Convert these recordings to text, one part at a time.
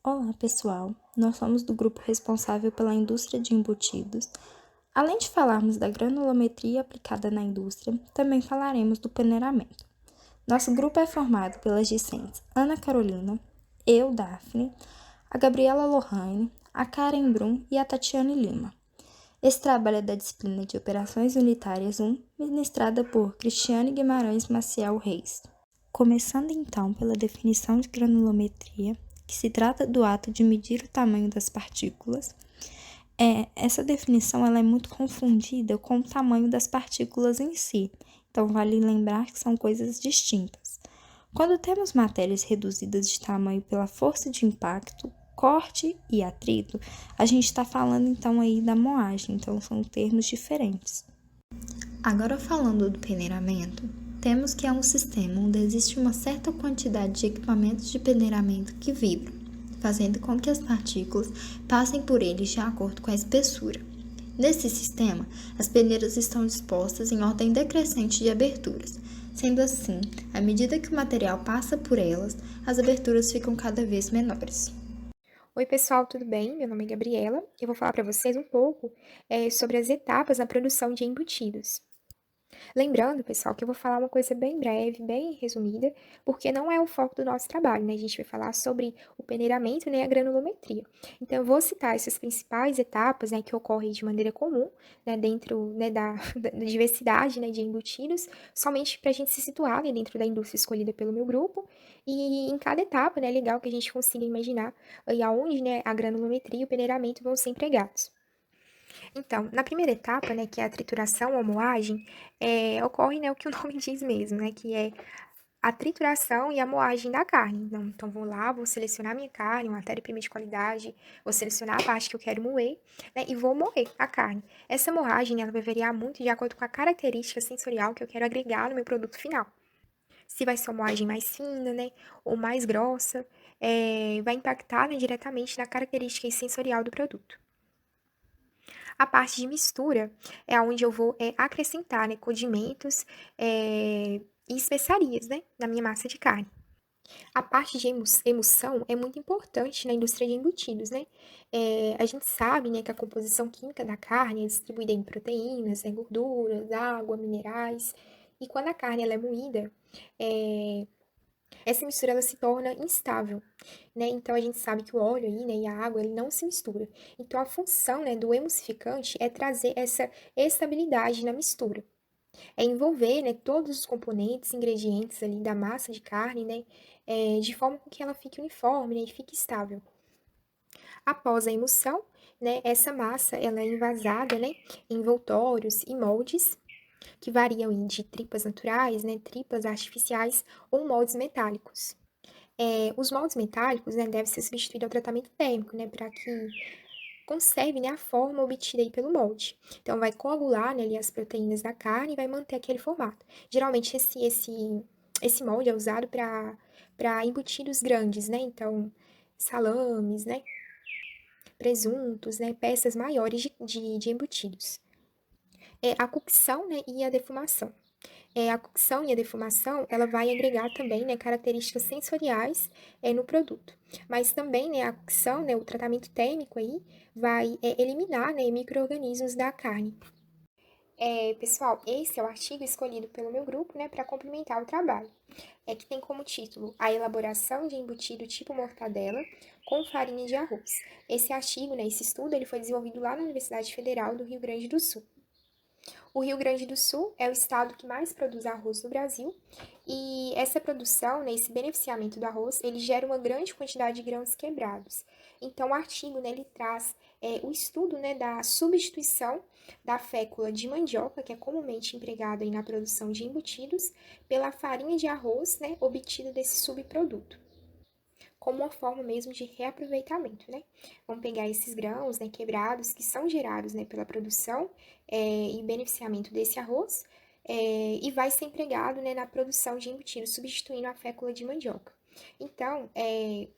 Olá, pessoal! Nós somos do grupo responsável pela indústria de embutidos. Além de falarmos da granulometria aplicada na indústria, também falaremos do peneiramento. Nosso grupo é formado pelas discentes Ana Carolina, eu, Daphne, a Gabriela Lohane, a Karen Brum e a Tatiane Lima. Esse trabalho é da disciplina de Operações Unitárias 1, ministrada por Cristiane Guimarães Maciel Reis. Começando então pela definição de granulometria, que se trata do ato de medir o tamanho das partículas. Essa definição ela é muito confundida com o tamanho das partículas em si, então vale lembrar que são coisas distintas. Quando temos matérias reduzidas de tamanho pela força de impacto, corte e atrito, a gente está falando então aí da moagem, então são termos diferentes. Agora falando do peneiramento, temos que é um sistema onde existe uma certa quantidade de equipamentos de peneiramento que vibram, fazendo com que as partículas passem por eles de acordo com a espessura. Nesse sistema, as peneiras estão dispostas em ordem decrescente de aberturas. Sendo assim, à medida que o material passa por elas, as aberturas ficam cada vez menores. Oi, pessoal, tudo bem? Meu nome é Gabriela. Eu vou falar para vocês um pouco sobre as etapas na produção de embutidos. Lembrando, pessoal, que eu vou falar uma coisa bem breve, bem resumida, porque não é o foco do nosso trabalho, né? A gente vai falar sobre o peneiramento, né, e a granulometria. Então, eu vou citar essas principais etapas, né, que ocorrem de maneira comum, né, dentro, né, da diversidade, né, de embutidos, somente para a gente se situar, né, dentro da indústria escolhida pelo meu grupo. E em cada etapa, né, é legal que a gente consiga imaginar aí aonde, né, a granulometria e o peneiramento vão ser empregados. Então, na primeira etapa, né, que é a trituração ou moagem, ocorre, né, o que o nome diz mesmo, né, que é a trituração e a moagem da carne. Então, vou lá, vou selecionar minha carne, uma matéria-prima de qualidade, vou selecionar a parte que eu quero moer, né, e vou moer a carne. Essa moagem, ela vai variar muito de acordo com a característica sensorial que eu quero agregar no meu produto final. Se vai ser uma moagem mais fina, né, ou mais grossa, vai impactar, né, diretamente na característica sensorial do produto. A parte de mistura é onde eu vou acrescentar, né, condimentos e especiarias, né, na minha massa de carne. A parte de emulsão é muito importante na indústria de embutidos, né? A gente sabe, né, que a composição química da carne é distribuída em proteínas, gorduras, água, minerais. E quando a carne ela é moída, é, essa mistura ela se torna instável, né? Então a gente sabe que o óleo aí, né, e a água, ele não se mistura. Então a função, né, do emulsificante é trazer essa estabilidade na mistura. É envolver, né, todos os componentes, ingredientes ali da massa de carne, né, de forma que ela fique uniforme, né, e fique estável. Após a emulsão, né, essa massa ela é envasada, né, em envoltórios e moldes que variam de tripas naturais, né, tripas artificiais ou moldes metálicos. Os moldes metálicos, né, devem ser substituídos ao tratamento térmico, né, para que conserve, né, a forma obtida aí pelo molde. Então, vai coagular, né, ali as proteínas da carne e vai manter aquele formato. Geralmente, esse molde é usado para embutidos grandes, né? Então, salames, né, presuntos, né, peças maiores de embutidos. A cocção, né, e a defumação. A cocção e a defumação, ela vai agregar também, né, características sensoriais no produto. Mas também, né, a cocção, né, o tratamento térmico aí, vai eliminar, né, micro-organismos da carne. Pessoal, esse é o artigo escolhido pelo meu grupo, né, para complementar o trabalho. Que tem como título A Elaboração de Embutido Tipo Mortadela com Farinha de Arroz. Esse artigo, né, esse estudo, ele foi desenvolvido lá na Universidade Federal do Rio Grande do Sul. O Rio Grande do Sul é o estado que mais produz arroz no Brasil e essa produção, né, esse beneficiamento do arroz, ele gera uma grande quantidade de grãos quebrados. Então, o artigo, né, ele traz o estudo, né, da substituição da fécula de mandioca, que é comumente empregada aí na produção de embutidos, pela farinha de arroz, né, obtida desse subproduto como uma forma mesmo de reaproveitamento, né? Vamos pegar esses grãos, né, quebrados, que são gerados, né, pela produção e beneficiamento desse arroz, e vai ser empregado, né, na produção de embutidos, substituindo a fécula de mandioca. Então,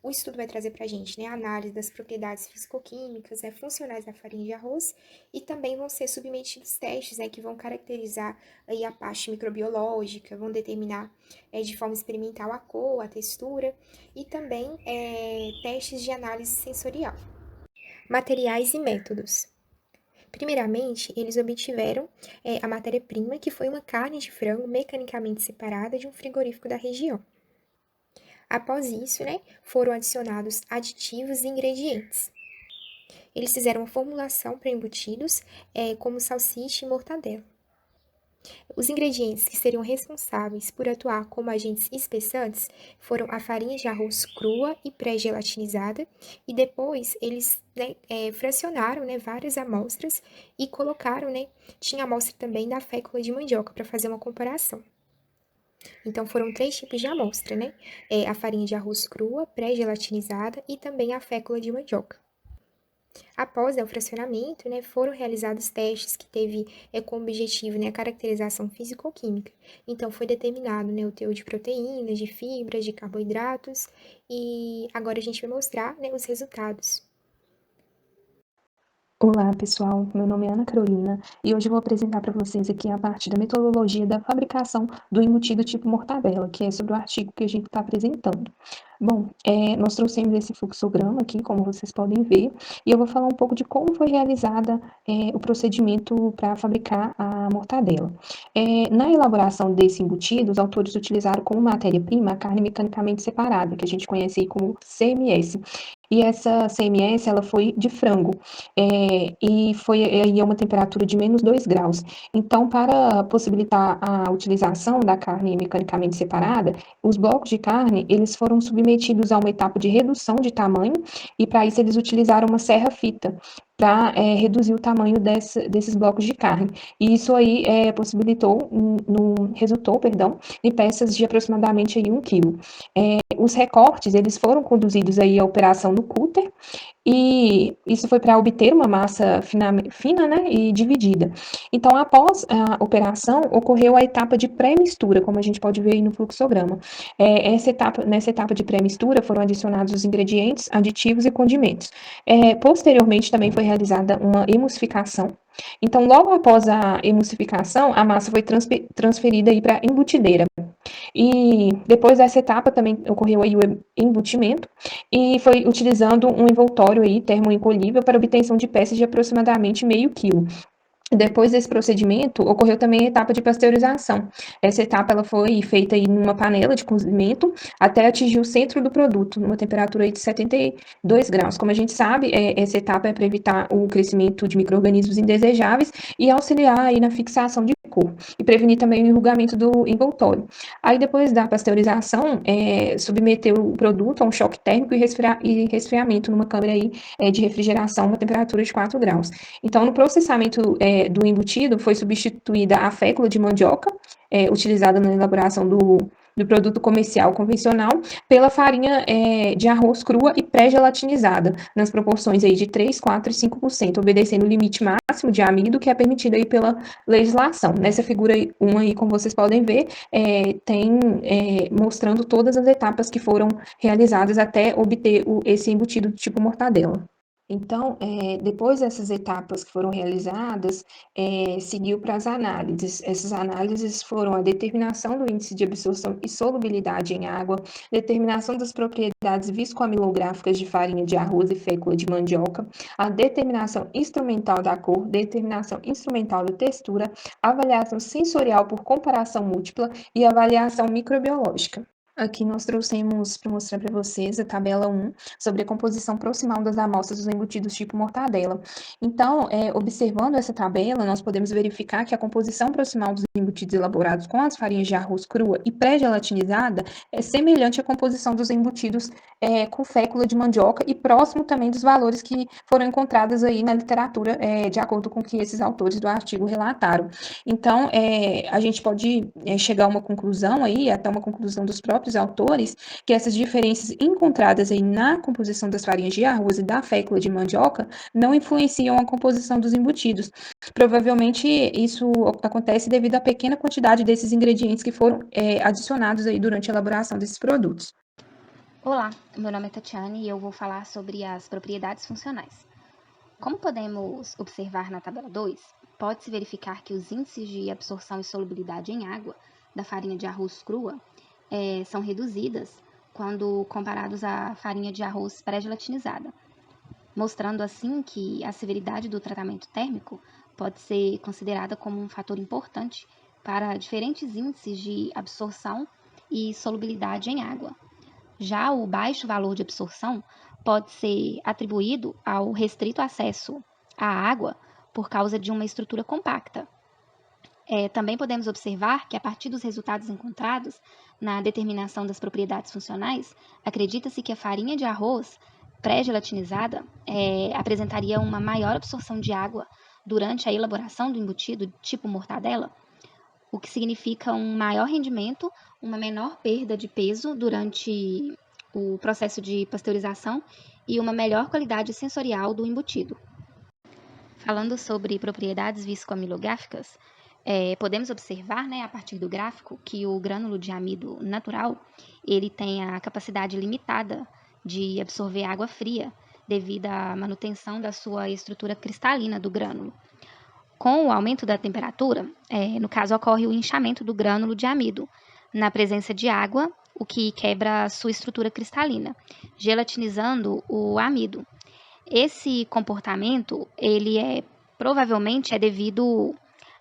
o estudo vai trazer para a gente, né, a análise das propriedades fisicoquímicas, né, funcionais da farinha de arroz e também vão ser submetidos testes, né, que vão caracterizar aí a parte microbiológica, vão determinar de forma experimental a cor, a textura e também testes de análise sensorial. Materiais e métodos. Primeiramente, eles obtiveram a matéria-prima, que foi uma carne de frango mecanicamente separada de um frigorífico da região. Após isso, né, foram adicionados aditivos e ingredientes. Eles fizeram uma formulação para embutidos, como salsicha e mortadela. Os ingredientes que seriam responsáveis por atuar como agentes espessantes foram a farinha de arroz crua e pré-gelatinizada, e depois eles, né, fracionaram, né, várias amostras e colocaram, né, tinha amostra também da fécula de mandioca para fazer uma comparação. Então, foram 3 tipos de amostra, né? A farinha de arroz crua, pré-gelatinizada e também a fécula de mandioca. Após o fracionamento, né, foram realizados testes que teve como objetivo, né, a caracterização físico-química. Então, foi determinado, né, o teor de proteínas, de fibras, de carboidratos, e agora a gente vai mostrar, né, os resultados. Olá, pessoal. Meu nome é Ana Carolina e hoje eu vou apresentar para vocês aqui a parte da metodologia da fabricação do embutido tipo mortadela, que é sobre o artigo que a gente está apresentando. Bom, nós trouxemos esse fluxograma aqui, como vocês podem ver, e eu vou falar um pouco de como foi realizada o procedimento para fabricar a mortadela. Na elaboração desse embutido, os autores utilizaram como matéria-prima a carne mecanicamente separada, que a gente conhece aí como CMS. E essa CMS, ela foi de frango, e foi aí a uma temperatura de menos 2 graus. Então, para possibilitar a utilização da carne mecanicamente separada, os blocos de carne, eles foram submetidos a uma etapa de redução de tamanho, e para isso eles utilizaram uma serra-fita para reduzir o tamanho desses blocos de carne. E isso aí resultou, em peças de aproximadamente aí 1 quilo. Os recortes, eles foram conduzidos aí à operação no cúter, e isso foi para obter uma massa fina, né, e dividida. Então, após a operação, ocorreu a etapa de pré-mistura, como a gente pode ver aí no fluxograma. Nessa etapa de pré-mistura foram adicionados os ingredientes, aditivos e condimentos. Posteriormente, também foi realizada uma emulsificação. Então, logo após a emulsificação, a massa foi transferida para a embutideira. E depois dessa etapa também ocorreu aí o embutimento, e foi utilizando um envoltório aí termoencolhível para obtenção de peças de aproximadamente meio quilo. Depois desse procedimento, ocorreu também a etapa de pasteurização. Essa etapa ela foi feita em uma panela de cozimento até atingir o centro do produto, numa temperatura aí de 72 graus. Como a gente sabe, essa etapa é para evitar o crescimento de micro-organismos indesejáveis e auxiliar aí na fixação de cor, e prevenir também o enrugamento do envoltório. Aí, depois da pasteurização, submeteu o produto a um choque térmico e resfriamento numa câmara aí, de refrigeração, uma temperatura de 4 graus. Então, no processamento do embutido, foi substituída a fécula de mandioca, utilizada na elaboração do produto comercial convencional, pela farinha de arroz crua e pré-gelatinizada, nas proporções aí de 3, 4 e 5%, obedecendo o limite máximo de amido que é permitido aí pela legislação. Nessa figura 1 aí, como vocês podem ver, tem mostrando todas as etapas que foram realizadas até obter esse embutido do tipo mortadela. Então, depois dessas etapas que foram realizadas, seguiu para as análises. Essas análises foram a determinação do índice de absorção e solubilidade em água, determinação das propriedades viscoamilográficas de farinha de arroz e fécula de mandioca, a determinação instrumental da cor, determinação instrumental da textura, avaliação sensorial por comparação múltipla e avaliação microbiológica. Aqui nós trouxemos para mostrar para vocês a tabela 1 sobre a composição proximal das amostras dos embutidos tipo mortadela. Então, observando essa tabela, nós podemos verificar que a composição proximal dos embutidos elaborados com as farinhas de arroz crua e pré-gelatinizada é semelhante à composição dos embutidos com fécula de mandioca, e próximo também dos valores que foram encontrados aí na literatura, de acordo com o que esses autores do artigo relataram. Então, a gente pode chegar a uma conclusão aí, até uma conclusão dos próprios autores, que essas diferenças encontradas aí na composição das farinhas de arroz e da fécula de mandioca não influenciam a composição dos embutidos. Provavelmente isso acontece devido à pequena quantidade desses ingredientes que foram adicionados aí durante a elaboração desses produtos. Olá, meu nome é Tatiane e eu vou falar sobre as propriedades funcionais. Como podemos observar na tabela 2, pode-se verificar que os índices de absorção e solubilidade em água da farinha de arroz crua são reduzidas quando comparados à farinha de arroz pré-gelatinizada, mostrando assim que a severidade do tratamento térmico pode ser considerada como um fator importante para diferentes índices de absorção e solubilidade em água. Já o baixo valor de absorção pode ser atribuído ao restrito acesso à água por causa de uma estrutura compacta. Também podemos observar que, a partir dos resultados encontrados na determinação das propriedades funcionais, acredita-se que a farinha de arroz pré-gelatinizada apresentaria uma maior absorção de água durante a elaboração do embutido tipo mortadela, o que significa um maior rendimento, uma menor perda de peso durante o processo de pasteurização e uma melhor qualidade sensorial do embutido. Falando sobre propriedades viscoamilográficas, podemos observar, a partir do gráfico, que o grânulo de amido natural ele tem a capacidade limitada de absorver água fria devido à manutenção da sua estrutura cristalina do grânulo. Com o aumento da temperatura, no caso, ocorre o inchamento do grânulo de amido, na presença de água, o que quebra sua estrutura cristalina, gelatinizando o amido. Esse comportamento, provavelmente é devido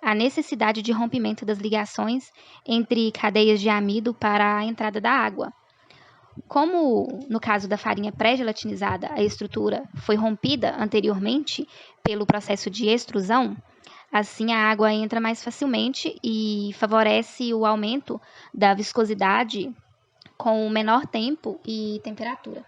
à necessidade de rompimento das ligações entre cadeias de amido para a entrada da água. Como no caso da farinha pré-gelatinizada, a estrutura foi rompida anteriormente pelo processo de extrusão, assim a água entra mais facilmente e favorece o aumento da viscosidade com menor tempo e temperatura.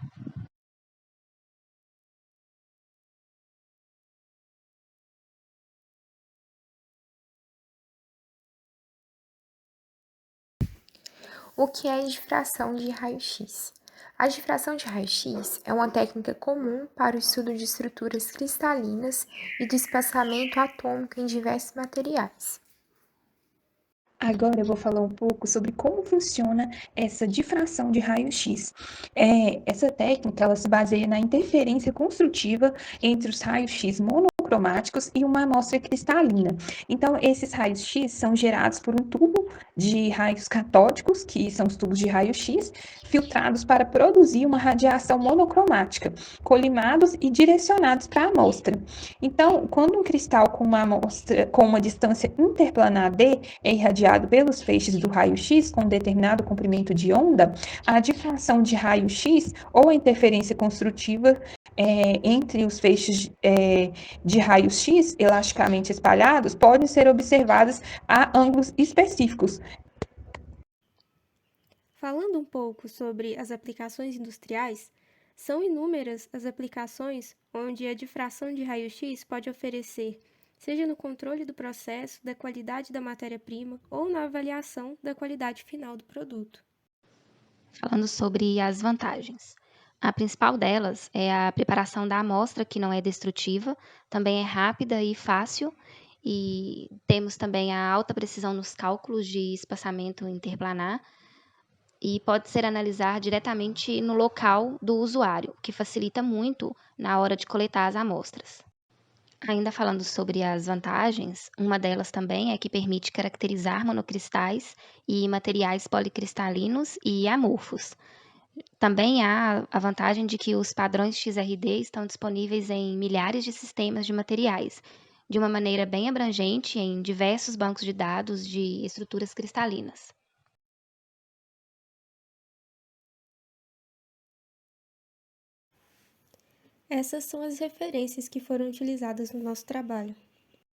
O que é a difração de raio-x? A difração de raio-x é uma técnica comum para o estudo de estruturas cristalinas e do espaçamento atômico em diversos materiais. Agora eu vou falar um pouco sobre como funciona essa difração de raio-x. Essa técnica ela se baseia na interferência construtiva entre os raios-x monocromáticos e uma amostra cristalina. Então, esses raios-x são gerados por um tubo de raios catódicos, que são os tubos de raio-x, filtrados para produzir uma radiação monocromática, colimados e direcionados para a amostra. Então, quando um cristal com uma amostra com uma distância interplanar d é irradiado pelos feixes do raio-x com determinado comprimento de onda, a difração de raio-x ou a interferência construtiva entre os feixes de raios-x elasticamente espalhados podem ser observadas a ângulos específicos. Falando um pouco sobre as aplicações industriais, são inúmeras as aplicações onde a difração de raio-x pode oferecer, seja no controle do processo, da qualidade da matéria-prima ou na avaliação da qualidade final do produto. Falando sobre as vantagens. A principal delas é a preparação da amostra, que não é destrutiva, também é rápida e fácil, e temos também a alta precisão nos cálculos de espaçamento interplanar, e pode ser analisar diretamente no local do usuário, o que facilita muito na hora de coletar as amostras. Ainda falando sobre as vantagens, uma delas também é que permite caracterizar monocristais e materiais policristalinos e amorfos. Também há a vantagem de que os padrões XRD estão disponíveis em milhares de sistemas de materiais, de uma maneira bem abrangente em diversos bancos de dados de estruturas cristalinas. Essas são as referências que foram utilizadas no nosso trabalho.